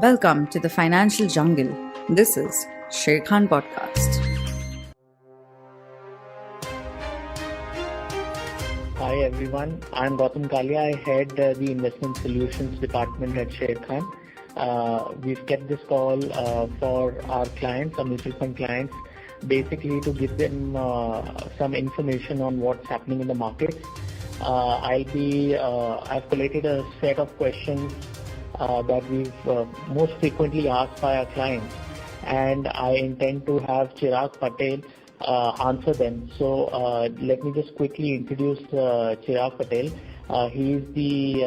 Welcome to the Financial Jungle. This is Sher Khan Podcast. Hi everyone, I'm Gautam Kalia. I head the Investment Solutions Department at Sher Khan. We've kept this call for our clients, our mutual fund clients, basically to give them some information on what's happening in the markets. I've collated a set of questions that we've most frequently asked by our clients, and I intend to have Chirag Patel answer them. So let me just quickly introduce Chirag Patel. He is the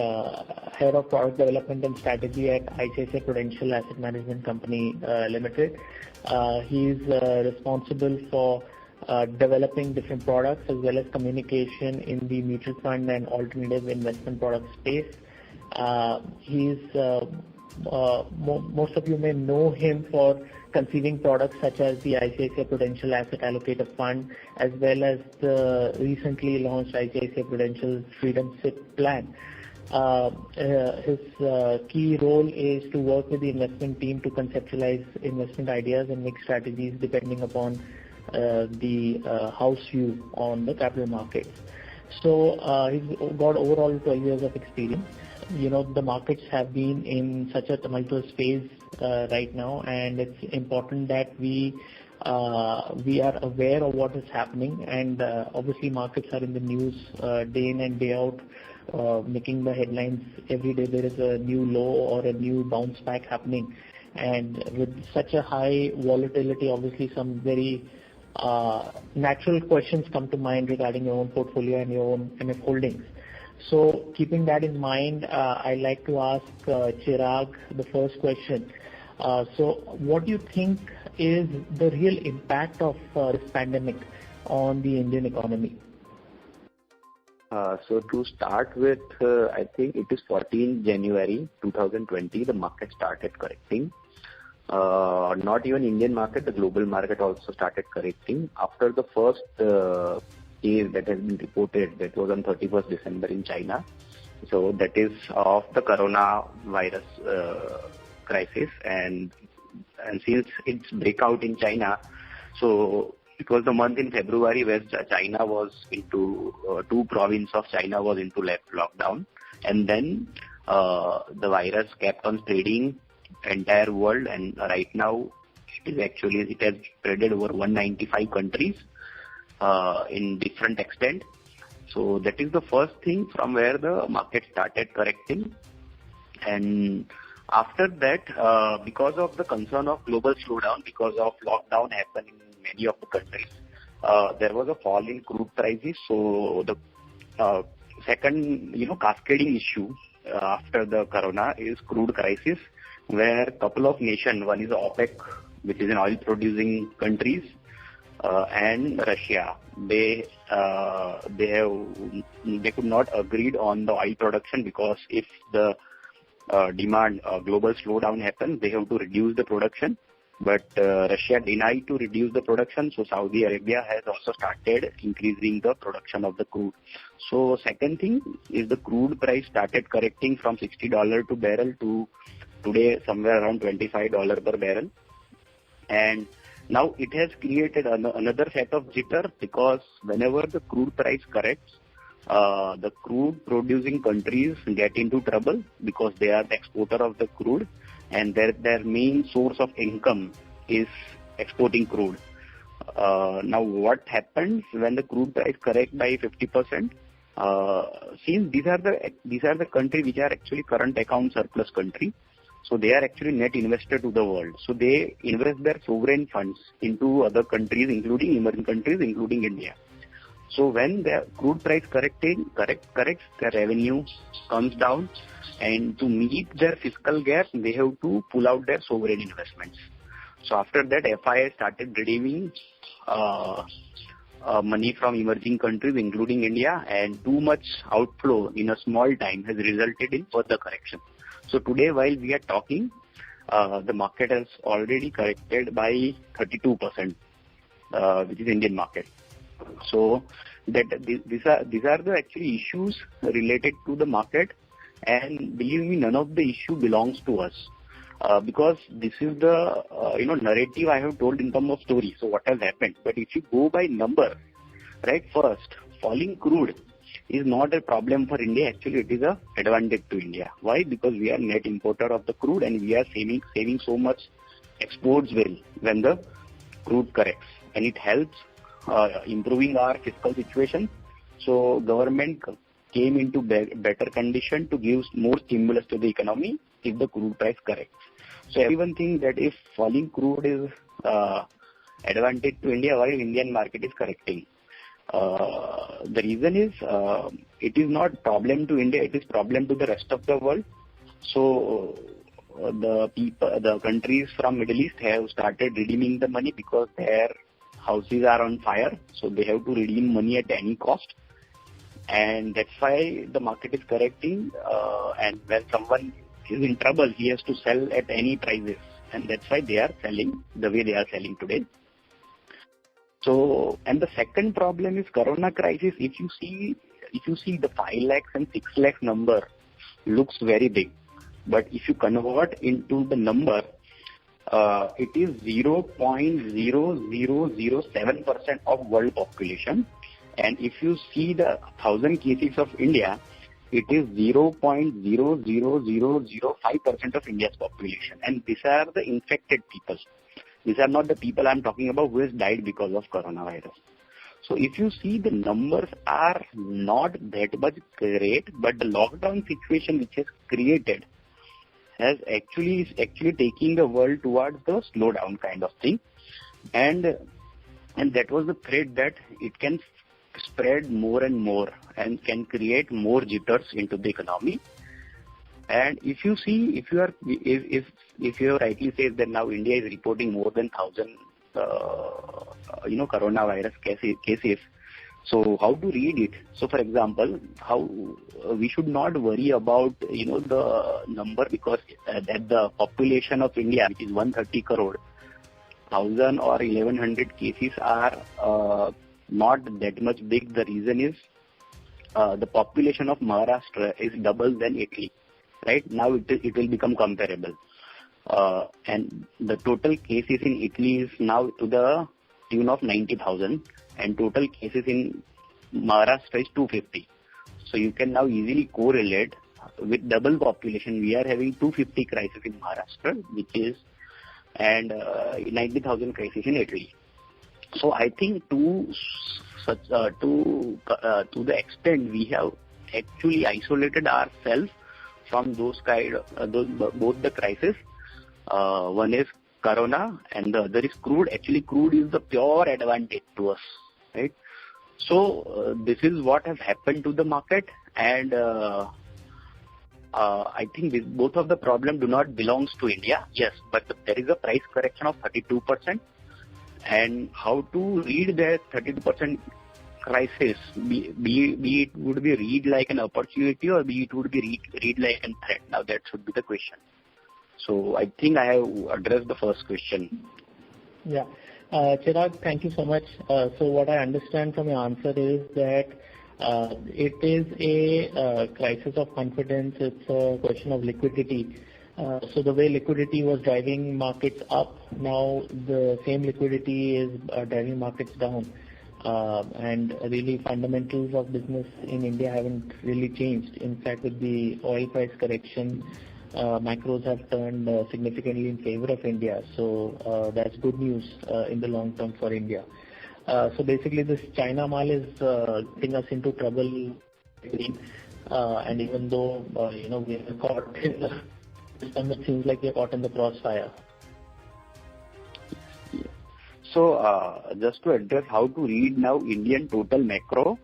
Head of Product Development and Strategy at ICICI Prudential Asset Management Company Limited. He is responsible for developing different products as well as communication in the mutual fund and alternative investment product space. Most of you may know him for conceiving products such as the ICICI Prudential Asset Allocator Fund, as well as the recently launched ICICI Prudential Freedom SIP plan. His key role is to work with the investment team to conceptualize investment ideas and make strategies depending upon the house view on the capital markets. So he's got overall 12 years of experience. You know, the markets have been in such a tumultuous phase right now, and it's important that we are aware of what is happening. And obviously markets are in the news day in and day out, making the headlines every day. There is a new low or a new bounce back happening, and with such a high volatility, obviously some very natural questions come to mind regarding your own portfolio and your own MF holdings. So keeping that in mind, I'd like to ask Chirag the first question. So what do you think is the real impact of this pandemic on the Indian economy? So to start with, I think it is 14 January 2020, the market started correcting. Not even Indian market, the global market also started correcting. After the first case that has been reported, that was on 31st December in China. So that is of the coronavirus crisis, and since its breakout in China, so it was the month in February where China was into, two provinces of China was into lockdown, and then the virus kept on spreading entire world, and right now it has spreaded over 195 countries in different extent. So that is the first thing from where the market started correcting. And after that, because of the concern of global slowdown, because of lockdown happening in many of the countries, there was a fall in crude prices. So the second, cascading issue after the corona is crude crisis, where a couple of nations, one is OPEC, which is an oil producing countries, and Russia, they could not agreed on the oil production, because if the demand global slowdown happens, they have to reduce the production. But Russia denied to reduce the production, so Saudi Arabia has also started increasing the production of the crude. So second thing is the crude price started correcting from $60 to barrel to today somewhere around $25 per barrel. And now it has created another set of jitter, because whenever the crude price corrects, the crude producing countries get into trouble, because they are the exporter of the crude, and their main source of income is exporting crude. Now what happens when the crude price correct by 50%? Since these are the countries which are actually current account surplus country, so they are actually net investor to the world. So they invest their sovereign funds into other countries, including emerging countries, including India. So when the crude price corrects, their revenue comes down, and to meet their fiscal gap, they have to pull out their sovereign investments. So after that, FII started redeeming money from emerging countries, including India, and too much outflow in a small time has resulted in further correction. So today, while we are talking, the market has already corrected by 32%, which is Indian market. So that these are the actually issues related to the market, and believe me, none of the issue belongs to us. because this is the narrative I have told in terms of story. So what has happened? But if you go by numbers, right? First, falling crude is not a problem for India. Actually, it is a advantage to India. Why? Because we are net importer of the crude and we are saving so much exports when the crude corrects, and it helps improving our fiscal situation. So government came into better condition to give more stimulus to the economy if the crude price corrects. So everyone thinks that if falling crude is advantage to India while Indian market is correcting. The reason is it is not problem to India, it is problem to the rest of the world. So the countries from Middle East have started redeeming the money because their houses are on fire. So they have to redeem money at any cost. And that's why the market is correcting. And when someone is in trouble, he has to sell at any prices. And that's why they are selling the way they are selling today. So, and the second problem is Corona crisis. If you see the 5 lakhs and 6 lakhs number looks very big. But if you convert into the number, it is 0.0007% of world population. And if you see the 1,000 cases of India, it is 0.00005% of India's population. And these are the infected people. These are not the people I'm talking about who has died because of coronavirus. So if you see, the numbers are not that much great, but the lockdown situation which has created is actually taking the world towards the slowdown kind of thing. And that was the threat that it can spread more and more and can create more jitters into the economy. And if you see, if you rightly say that now India is reporting more than 1,000 coronavirus cases. So how to read it? So for example, how we should not worry about the number, because that the population of India, which is 130 crore, 1,000 or 1,100 cases are not that much big. The reason is the population of Maharashtra is double than Italy. Right now it will become comparable, and the total cases in Italy is now to the tune of 90,000, and total cases in Maharashtra is 250. So you can now easily correlate with double population. We are having 250 crisis in Maharashtra, and 90,000 crisis in Italy. So I think to the extent we have actually isolated ourselves from both the crises. One is Corona and the other is crude. Actually, crude is the pure advantage to us, right? So this is what has happened to the market, and I think both of the problem do not belongs to India. Yes, but there is a price correction of 32%, and how to read that 32% crisis, be it would be read like an opportunity or be it would be read like a threat. Now that should be the question. So I think I have addressed the first question. Yeah. Chirag, thank you so much. So what I understand from your answer is that it is a crisis of confidence. It's a question of liquidity. So the way liquidity was driving markets up, now the same liquidity is driving markets down. And really fundamentals of business in India haven't really changed. In fact, with the oil price correction, macros have turned significantly in favor of India. So that's good news in the long term for India. So basically this China Mal is getting us into trouble. And even though, we are caught in the system, it seems like we are caught in the crossfire. So just to address how to read now Indian total macro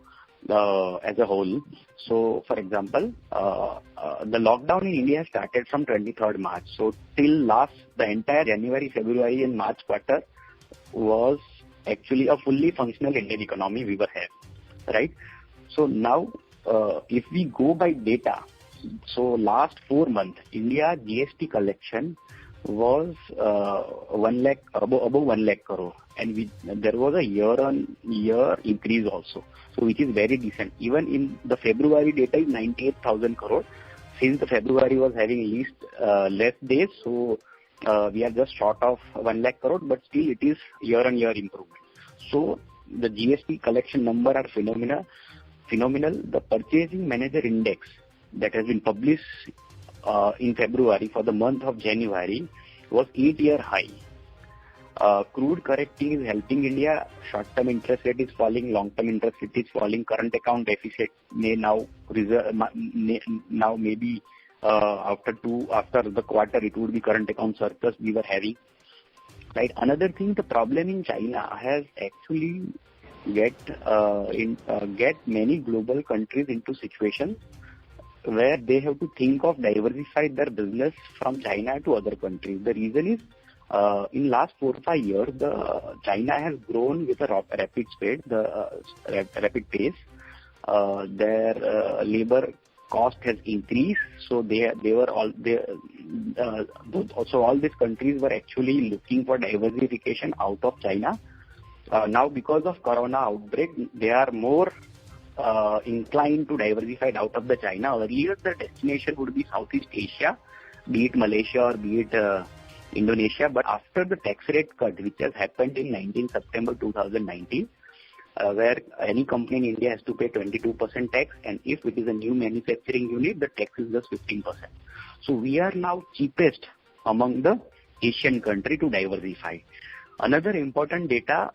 as a whole. So for example, the lockdown in India started from 23rd March. So till the entire January, February and March quarter was actually a fully functional Indian economy we were having, right? So now if we go by data, so last 4 months, India GST collection was 1 lakh, above 1 lakh crore, and there was a year-on-year increase also, so which is very decent. Even in the February data is 98,000 crore, since the February was having less days, so we are just short of 1 lakh crore, but still it is year-on-year improvement. So the GST collection number are phenomenal. The Purchasing Manager Index that has been published in February for the month of January was 8-year high. Crude correcting is helping India. Short-term interest rate is falling, long-term interest rate is falling. Current account deficit may now maybe after the quarter it would be current account surplus we were having. Right. Another thing, the problem in China has actually get many global countries into situations where they have to think of diversify their business from China to other countries. The reason is, in last 4 or 5 years, China has grown with a rapid pace. Their labor cost has increased, so all these countries were actually looking for diversification out of China. Now, because of Corona outbreak, they are more inclined to diversify out of the China. Earlier, the destination would be Southeast Asia, be it Malaysia or be it Indonesia. But after the tax rate cut, which has happened in 19 September 2019, where any company in India has to pay 22% tax, and if it is a new manufacturing unit, the tax is just 15%. So we are now cheapest among the Asian country to diversify. Another important data,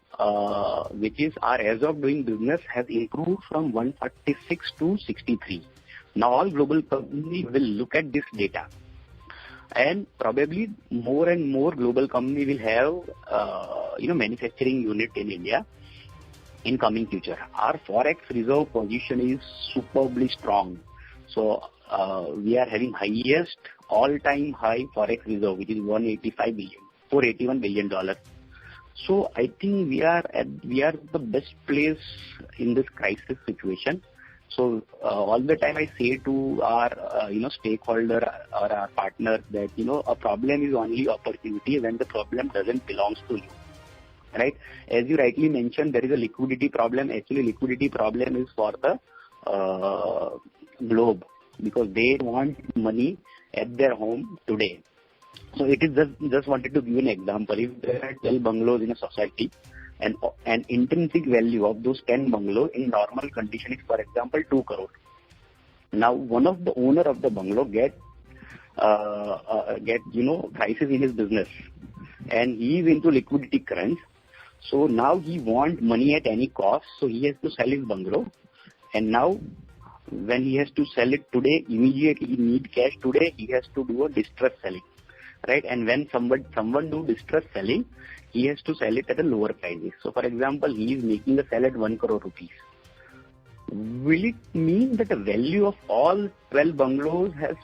which is our as of doing business, has improved from 146 to 63. Now all global companies will look at this data, and probably more and more global companies will have manufacturing unit in India in coming future. Our forex reserve position is superbly strong. So we are having highest all-time high forex reserve, which is $481 billion. So I think we are the best place in this crisis situation. So all the time I say to our stakeholder or our partners that a problem is only opportunity when the problem doesn't belong to you. Right? As you rightly mentioned, there is a liquidity problem. Actually, liquidity problem is for the globe, because they want money at their home today. So it is just wanted to give you an example. If there are 12 bungalows in a society, and an intrinsic value of those 10 bungalows in normal condition is, for example, 2 crore. Now, one of the owner of the bungalow get crisis in his business, and he is into liquidity crunch. So now he wants money at any cost, so he has to sell his bungalow. And now, when he has to sell it today, immediately he need cash today, he has to do a distress selling, right? And when someone do distress selling, he has to sell it at a lower price. So, for example, he is making a sell at 1 crore rupees. Will it mean that the value of all 12 bungalows has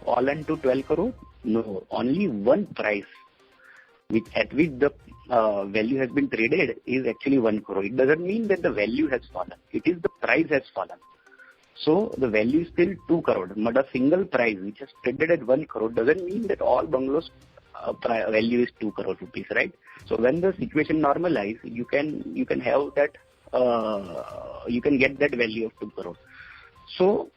fallen to 12 crore? No, only one price at which the value has been traded is actually 1 crore. It doesn't mean that the value has fallen. It is the price has fallen. So the value is still 2 crore. But a single price which has traded at 1 crore doesn't mean that all bungalows value is 2 crore rupees, right? So when the situation normalizes, you can have that you can get that value of 2 crore. So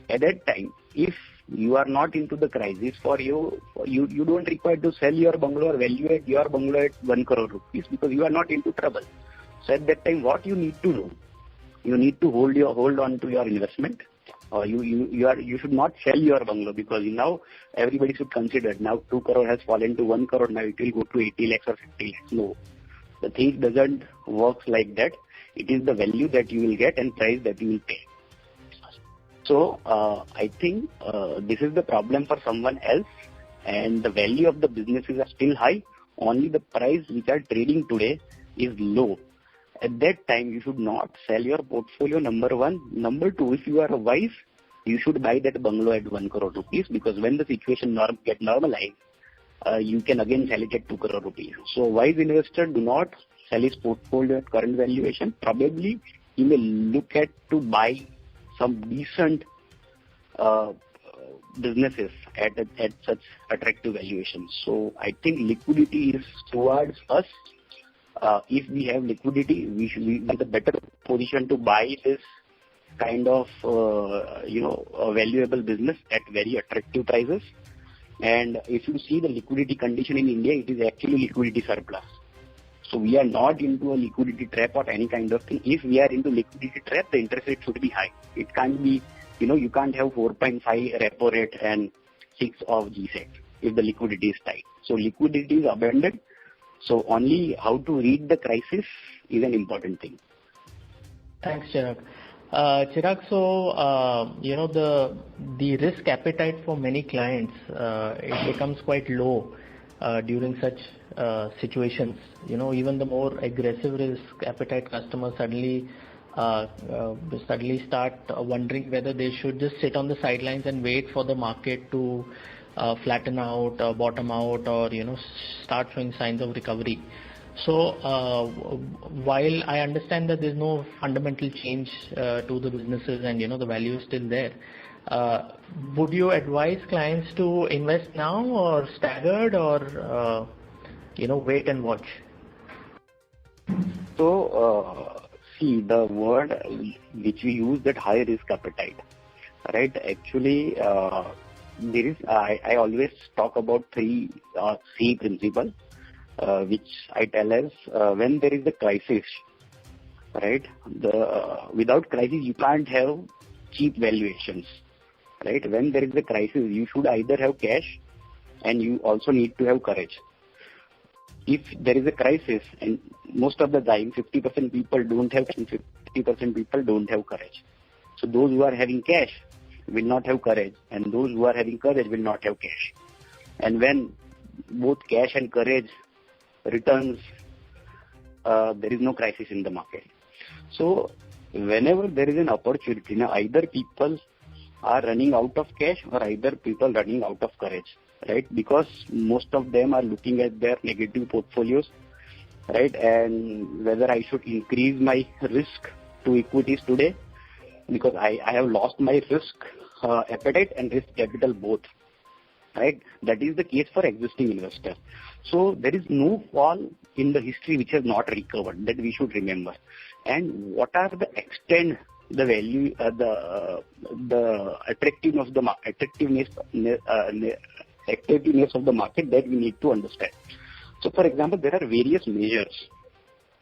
at that time, if you are not into the crisis, for you don't require to sell your bungalow or valuate your bungalow at 1 crore rupees, because you are not into trouble. So at that time, what you need to do, you need to hold on to your investment. Or you should not sell your bungalow, because now everybody should consider now 2 crore has fallen to 1 crore, now it will go to 80 lakhs or 50 lakhs. No, the thing doesn't work like that. It is the value that you will get and price that you will pay. So I think this is the problem for someone else, and the value of the businesses are still high. Only the price which are trading today is low. At that time, you should not sell your portfolio, number one. Number two, if you are a wise, you should buy that bungalow at 1 crore rupees, because when the situation get normalized, you can again sell it at 2 crore rupees. So wise investor do not sell his portfolio at current valuation. Probably he may look at to buy some decent businesses at such attractive valuations. So I think liquidity is towards us. If we have liquidity, we should be in the better position to buy this kind of a valuable business at very attractive prices. And if you see the liquidity condition in India, it is actually liquidity surplus. So we are not into a liquidity trap or any kind of thing. If we are into liquidity trap, the interest rate should be high. It can't be, you can't have 4.5 repo rate and 6 of GSEC if the liquidity is tight. So liquidity is abundant. So only how to read the crisis is an important thing. Thanks, Chirag. Chirag, so, the risk appetite for many clients, it becomes quite low during such situations. Even the more aggressive risk appetite customers suddenly start wondering whether they should just sit on the sidelines and wait for the market to flatten out, bottom out, or start showing signs of recovery. So while I understand that there's no fundamental change to the businesses and the value is still there, would you advise clients to invest now or staggered or wait and watch? So see, the word which we use, that high risk appetite, right? Actually, there is I always talk about 3 C principle, which I tell as when there is a crisis, right? Without crisis you can't have cheap valuations, right? When there is a crisis, you should either have cash and you also need to have courage. If there is a crisis, and most of the time 50% people don't have cash and 50% people don't have courage. So those who are having cash will not have courage, and those who are having courage will not have cash. And when both cash and courage returns, there is no crisis in the market. So whenever there is an opportunity, now either people are running out of cash or either people running out of courage, right? Because most of them are looking at their negative portfolios, right? And whether I should increase my risk to equities today, because I have lost my risk appetite and risk capital both, right? That is the case for existing investors. So there is no fall in the history which has not recovered, that we should remember. And what are the extent, the value, the attractiveness of the of the market, that we need to understand. So for example, there are various measures.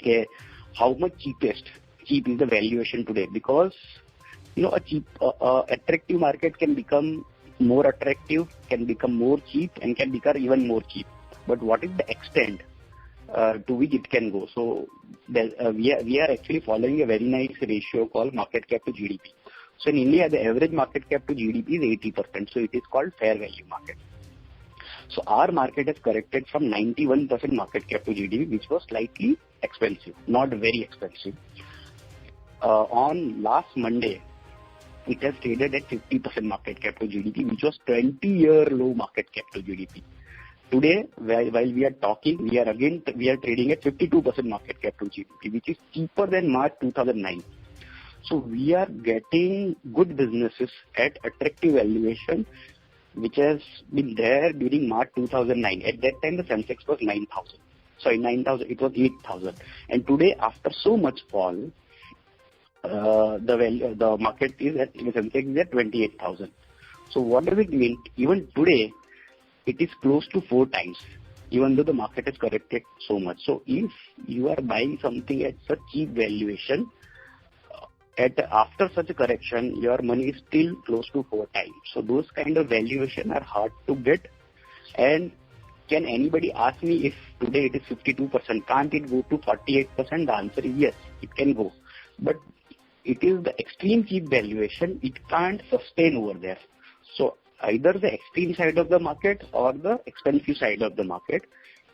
Okay, how much cheap is the valuation today? Because a attractive market can become more attractive, can become more cheap, and can become even more cheap. But what is the extent to which it can go? So we are actually following a very nice ratio called market cap to GDP. So in India, the average market cap to GDP is 80%. So it is called fair value market. So our market has corrected from 91% market cap to GDP, which was slightly expensive, not very expensive. On last Monday, it has traded at 50% market cap to GDP, which was 20-year low market cap to GDP. Today, while we are talking, we are trading at 52% market cap to GDP, which is cheaper than March 2009. So we are getting good businesses at attractive valuation, which has been there during March 2009. At that time, the Sensex was 9,000. Sorry, 9,000. It was 8,000. And today, after so much fall, the market is at, the Sensex is at 28,000. So what does it mean? Even today, it is close to 4 times, even though the market has corrected so much. So if you are buying something at such cheap valuation, after such a correction, your money is still close to 4 times. So those kind of valuation are hard to get. And can anybody ask me if today it is 52%, can't it go to 48%? The answer is yes, it can go. But it is the extreme cheap valuation, it can't sustain over there. So either the extreme side of the market or the expensive side of the market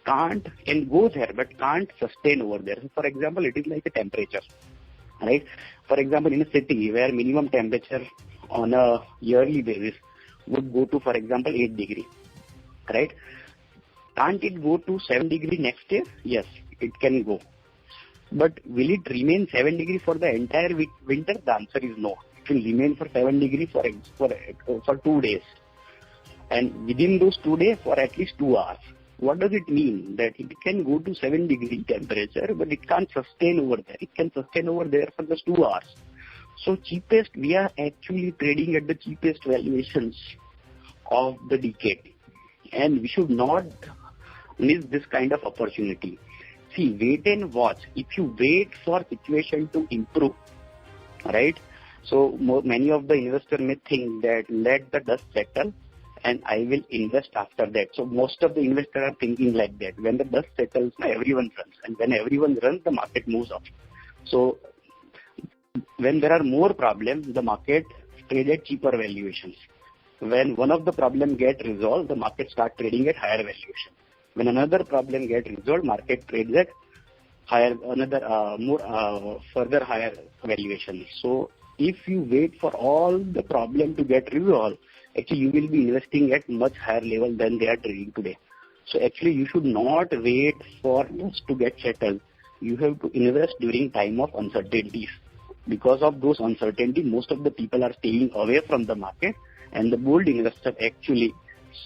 can go there but can't sustain over there. So for example, it is like a temperature, right? For example, in a city where minimum temperature on a yearly basis would go to, for example, 8 degrees, right? Can't it go to 7 degrees next year? Yes, it can go. But will it remain 7 degrees for the entire winter? The answer is no. It will remain for 7 degrees for 2 days. And within those 2 days for at least 2 hours. What does it mean? That it can go to 7 degree temperature, but it can't sustain over there. It can sustain over there for just 2 hours. So cheapest, we are actually trading at the cheapest valuations of the decade, and we should not miss this kind of opportunity. See, wait and watch. If you wait for situation to improve, right? So many of the investors may think that let the dust settle and I will invest after that. So most of the investors are thinking like that. When the dust settles, everyone runs, and when everyone runs, the market moves up. So when there are more problems, the market trades at cheaper valuations. When one of the problems get resolved, the market start trading at higher valuation. When another problem get resolved, market trades at higher, further higher valuation. So if you wait for all the problem to get resolved, actually you will be investing at much higher level than they are trading today. So actually you should not wait for this to get settled. You have to invest during time of uncertainties. Because of those uncertainty, most of the people are staying away from the market, and the bold investors actually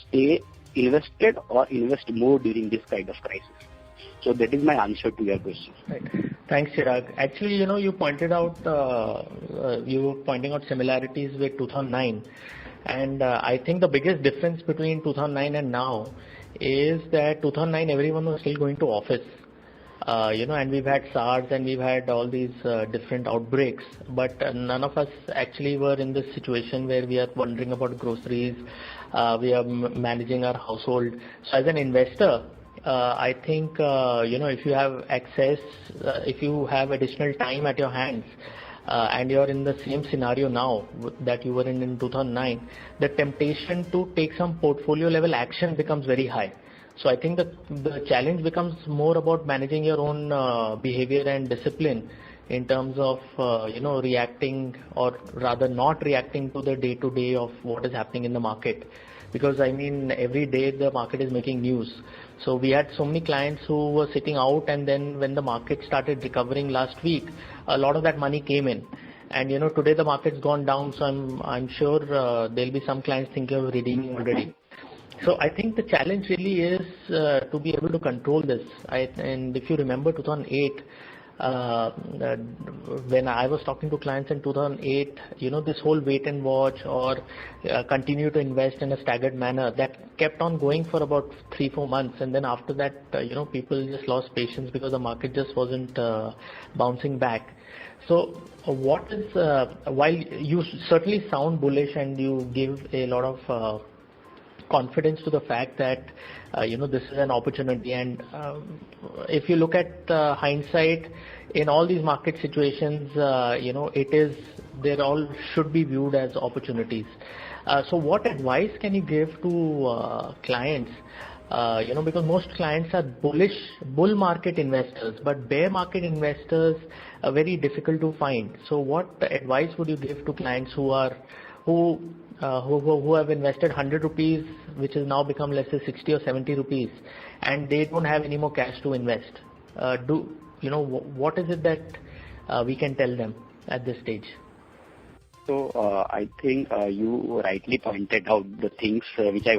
stay invested or invest more during this kind of crisis. So that is my answer to your question. Right. Thanks, Chirag. Actually, you pointed out, you were pointing out similarities with 2009. And I think the biggest difference between 2009 and now is that 2009 everyone was still going to office. And we've had SARS and we've had all these different outbreaks, but none of us actually were in this situation where we are wondering about groceries, we are managing our household. So as an investor, I think, if you have access, if you have additional time at your hands, and you're in the same scenario now that you were in 2009, the temptation to take some portfolio level action becomes very high. So I think the challenge becomes more about managing your own behavior and discipline in terms of, reacting, or rather not reacting to the day-to-day of what is happening in the market. Because every day the market is making news. So we had so many clients who were sitting out, and then when the market started recovering last week, a lot of that money came in. And today the market's gone down, so I'm sure there'll be some clients thinking of redeeming already. So I think the challenge really is to be able to control this. And if you remember 2008, when I was talking to clients in 2008, this whole wait and watch or continue to invest in a staggered manner, that kept on going for about 3-4 months. And then after that, people just lost patience because the market just wasn't bouncing back. So what is, while you certainly sound bullish and you give a lot of confidence to the fact that this is an opportunity, and if you look at hindsight in all these market situations, they all should be viewed as opportunities. So what advice can you give to clients? Because most clients are bull market investors, but bear market investors are very difficult to find. So what advice would you give to clients who have invested 100 rupees, which has now become, let's say, 60 or 70 rupees, and they don't have any more cash to invest? What is it that we can tell them at this stage? So I think you rightly pointed out the things which I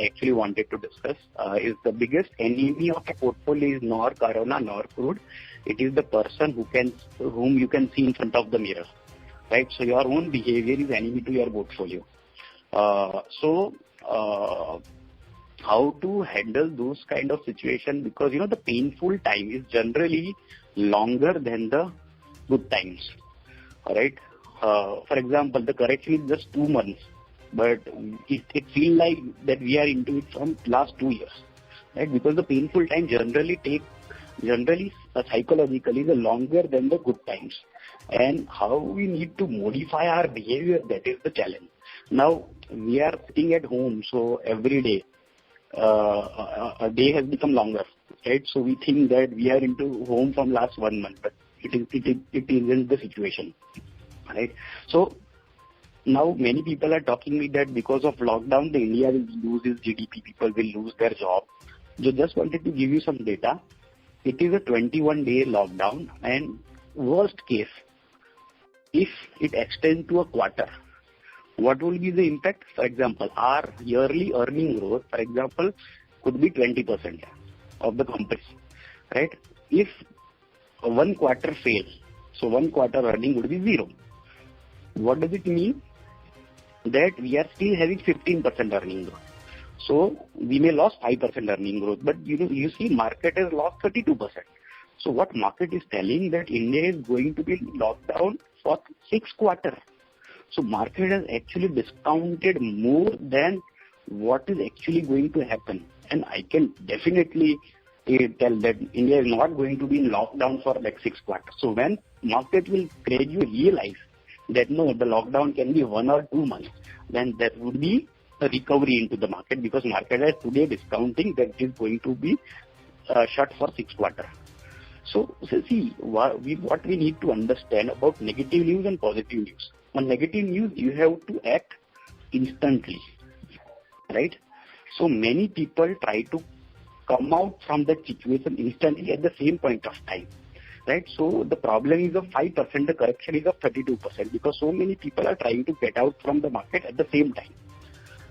actually wanted to discuss. Is the biggest enemy of a portfolio is nor corona nor crude. It is the person whom you can see in front of the mirror. Right, so your own behavior is enemy to your portfolio. How to handle those kind of situations? Because the painful time is generally longer than the good times. All right. For example, the correction is just 2 months, but it feels like that we are into it from last 2 years. Right, because the painful time generally psychologically is longer than the good times. And how we need to modify our behavior, that is the challenge. Now, we are sitting at home, so every day, a day has become longer, right? So we think that we are into home from last 1 month, but it isn't the situation, right? So now many people are talking me that because of lockdown, the India will lose its GDP, people will lose their job. So just wanted to give you some data. It is a 21-day lockdown, and worst case, if it extends to a quarter, what will be the impact? For example, our yearly earning growth, for example, could be 20% of the company, right? If 1 quarter fails, so 1 quarter earning would be 0. What does it mean? That we are still having 15% earning growth. So we may lose 5% earning growth, but you see market has lost 32%. So what market is telling that India is going to be locked down for 6 quarters. So market has actually discounted more than what is actually going to happen. And I can definitely tell that India is not going to be in lockdown for like 6 quarters. So when market will gradually realize that no, the lockdown can be 1 or 2 months, then there would be a recovery into the market, because market is today discounting that it is going to be shut for 6 quarters. So see, what we need to understand about negative news and positive news. On negative news, you have to act instantly, right? So many people try to come out from that situation instantly at the same point of time, right? So the problem is of 5%, the correction is of 32%, because so many people are trying to get out from the market at the same time.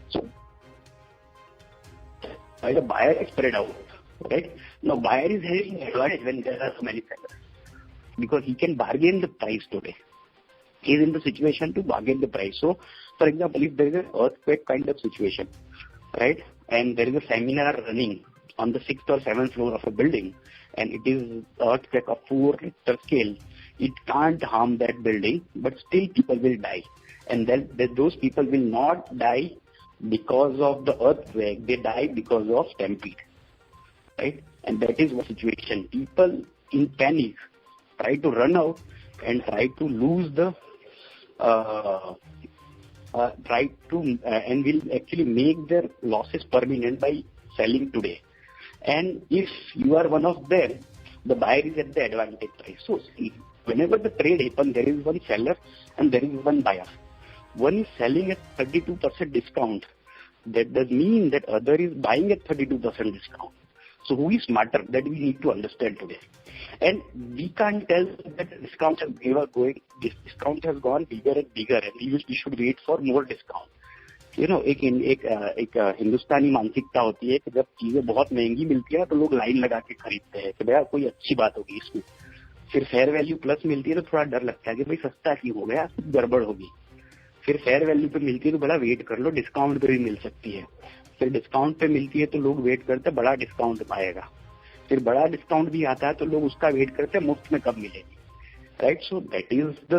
So while the buyer is spread out, right? Now buyer is having advantage when there are so many sellers, because he can bargain the price today. He is in the situation to bargain the price. So, for example, if there is an earthquake kind of situation, right, and there is a seminar running on the 6th or 7th floor of a building, and it is earthquake of 4 Richter scale, it can't harm that building, but still people will die. And then those people will not die because of the earthquake, they die because of stampede, right? And that is the situation. People in panic try to run out and try to lose the and will actually make their losses permanent by selling today. And if you are one of them, the buyer is at the advantage price. So see, whenever the trade happens, there is one seller and there is one buyer. One is selling at 32% discount. That does mean that other is buying at 32% discount. So who is smarter? That we need to understand today. And we can't tell that discount has gone bigger and bigger, and we should wait for more discount. एक हिंदुस्तानी मानसिकता होती है कि जब चीजें बहुत महंगी मिलती है तो लोग लाइन लगा के खरीदते हैं कि भैया कोई अच्छी बात होगी इसमें. फिर फेयर वैल्यू प्लस मिलती है तो थोड़ा डर लगता है कि भाई सस्ता क्यों हो गया, गड़बड़ होगी. फिर फेयर वैल्यू पे मिलती है तो बड़ा वेट कर लो, डिस्काउंट पे भी मिल सकती है. फिर डिस्काउंट पे मिलती है तो लोग वेट करते हैं बड़ा डिस्काउंट पाएगा. फिर बड़ा डिस्काउंट भी आता है तो लोग उसका वेट करते हैं मुफ्त में कब मिलेगी, right? So that is the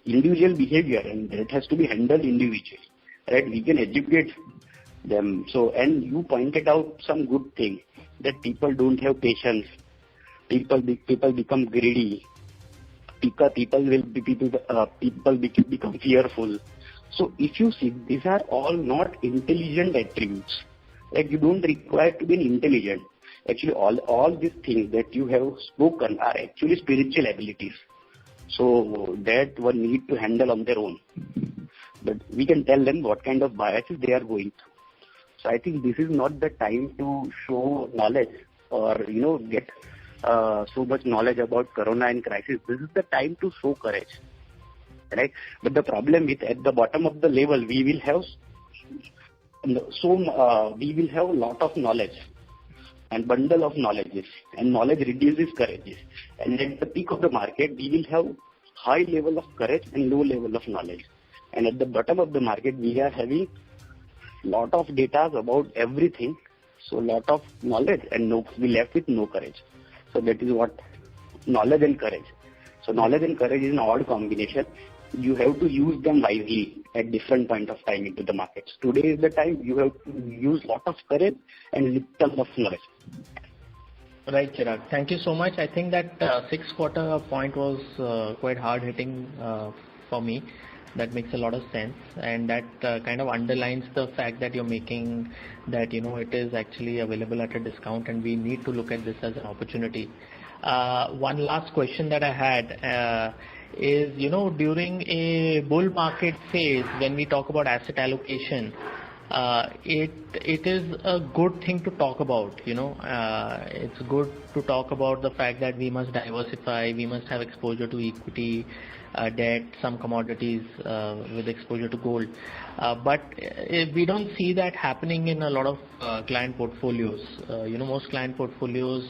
individual behaviour and that has to be handled individually, right? We can educate them. So, and you pointed out some good thing, that people don't have patience. People become greedy. People become fearful. So, if you see, these are all not intelligent attributes. Like, you don't require to be intelligent. Actually, all these things that you have spoken are actually spiritual abilities. So, that one need to handle on their own. But we can tell them what kind of biases they are going through. So I think this is not the time to show knowledge or, get so much knowledge about corona and crisis. This is the time to show courage, right? But the problem is at the bottom of the level, we will have a lot of knowledge and bundle of knowledges, and knowledge reduces courage. And at the peak of the market, we will have high level of courage and low level of knowledge. And at the bottom of the market, we are having lot of data about everything. So lot of knowledge and we left with no courage. So that is what knowledge and courage. So knowledge and courage is an odd combination. You have to use them wisely at different point of time into the markets. Today is the time you have to use lot of courage and little of knowledge. Right, Chirag. Thank you so much. I think that 6th quarter point was quite hard hitting for me. That makes a lot of sense, and that kind of underlines the fact that you're making, that it is actually available at a discount, and we need to look at this as an opportunity. One last question that I had is, during a bull market phase, when we talk about asset allocation, it is a good thing to talk about. It's good to talk about the fact that we must diversify, we must have exposure to equity, debt, some commodities with exposure to gold. But we don't see that happening in a lot of client portfolios. Most client portfolios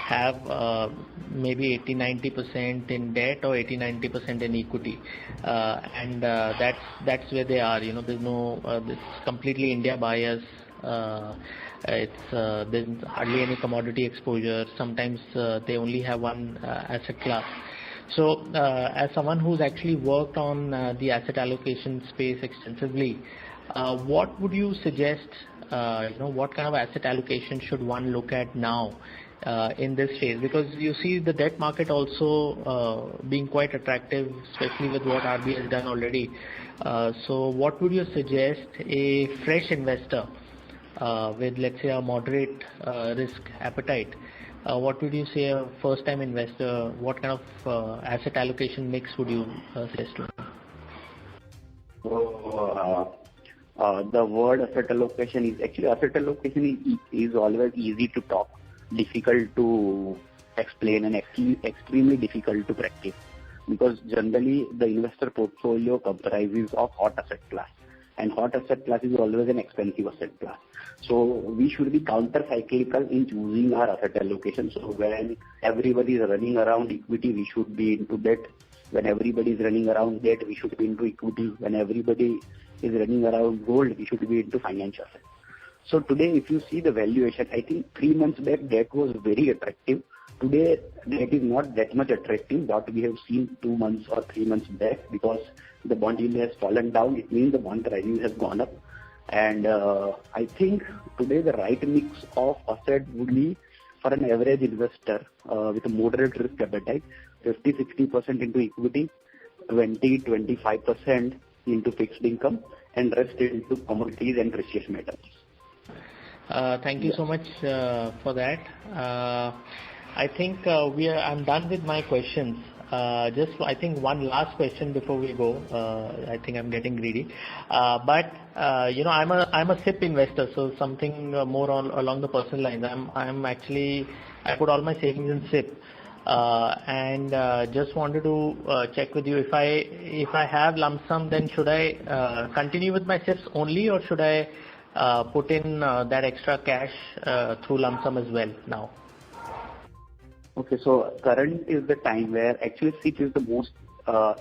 have maybe 80-90% in debt or 80-90% in equity, and that's where they are. There's no this completely India bias. There's hardly any commodity exposure. Sometimes they only have one asset class. So, as someone who's actually worked on the asset allocation space extensively, what would you suggest? What kind of asset allocation should one look at now in this phase? Because you see the debt market also being quite attractive, especially with what RBI has done already. So, what would you suggest a fresh investor with, let's say, a moderate risk appetite? What would you say a first-time investor? What kind of asset allocation mix would you suggest to them? So, the word asset allocation is always easy to talk, difficult to explain, and extremely difficult to practice, because generally the investor portfolio comprises of hot asset class, and hot asset class is always an expensive asset class. So we should be counter-cyclical in choosing our asset allocation. So when everybody is running around equity, we should be into debt. When everybody is running around debt, we should be into equity. When everybody is running around gold, we should be into financial assets. So today, if you see the valuation, I think 3 months back, debt was very attractive. Today, debt is not that much attractive, what we have seen 2 months or 3 months back, because the bond yield has fallen down. It means the bond pricing has gone up. And I think today the right mix of asset would be for an average investor with a moderate risk appetite, 50-60% into equity, 20-25% into fixed income, and rest into commodities and precious metals. Thank you so much for that. I think I'm done with my questions. I think one last question before we go. I think I'm getting greedy, but I'm a SIP investor, so something more along the personal lines. I put all my savings in SIP, and just wanted to check with you, if I have lump sum, then should I continue with my SIPs only, or should I put in that extra cash through lump sum as well now? Okay, so current is the time where actually SIP is the most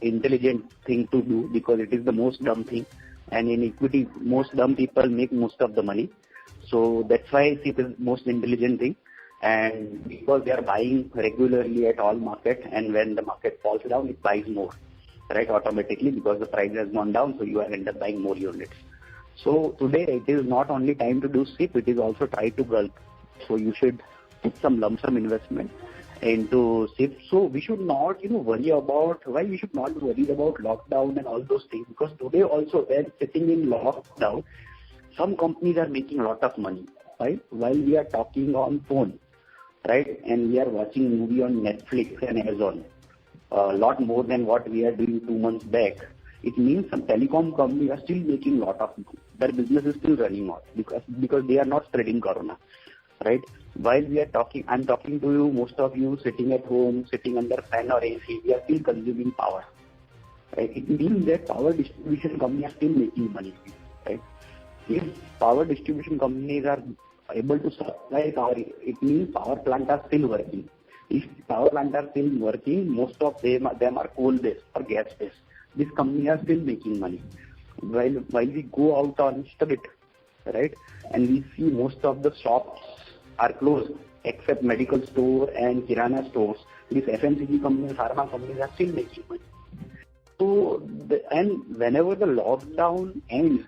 intelligent thing to do, because it is the most dumb thing, and in equity most dumb people make most of the money. So that's why SIP is most intelligent thing, and because they are buying regularly at all market, and when the market falls down, it buys more, right, automatically, because the price has gone down, so you end up buying more units. So today it is not only time to do SIP, it is also try to bulk. So you should put some lump sum investment into SIP. So we should not, worry about, why we should not worry about lockdown and all those things, because today also when sitting in lockdown, some companies are making a lot of money, right? While we are talking on phone, right, and we are watching movie on Netflix and Amazon, a lot more than what we are doing 2 months back. It means some telecom companies are still making a lot of money. Their business is still running on because they are not spreading corona, right? While we are talking, I'm talking to you, most of you sitting at home, sitting under fan or AC, we are still consuming power, right? It means that power distribution companies are still making money, right? If power distribution companies are able to supply power, it means power plants are still working. If power plants are still working, most of them are coal-based or gas-based. These companies are still making money. While we go out on street, right, and we see most of the shops are closed except medical store and kirana stores, these FMCG companies, pharma companies are still making money. So, and whenever the lockdown ends,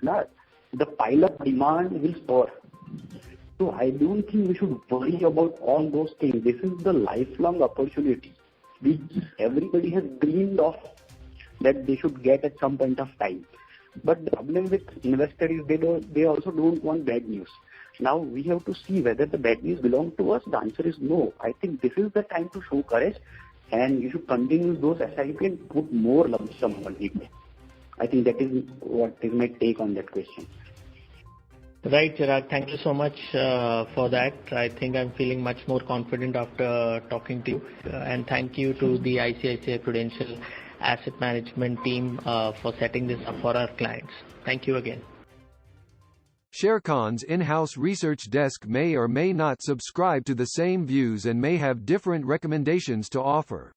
the pile-up demand will store. So I don't think we should worry about all those things. This is the lifelong opportunity which everybody has dreamed of, that they should get at some point of time. But the problem with investors is they also don't want bad news. Now we have to see whether the bad news belongs to us. The answer is no. I think this is the time to show courage, and you should continue those SIP and put more lump sum on it. I think that is what is my take on that question. Right, Chirag. Thank you so much for that. I think I'm feeling much more confident after talking to you. And thank you to the ICICI Prudential Asset Management team for setting this up for our clients. Thank you again. Sharekhan's in-house research desk may or may not subscribe to the same views and may have different recommendations to offer.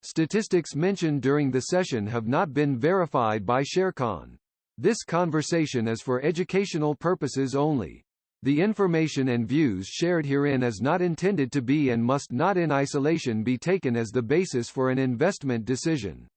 Statistics mentioned during the session have not been verified by Sharekhan. This conversation is for educational purposes only. The information and views shared herein is not intended to be and must not in isolation be taken as the basis for an investment decision.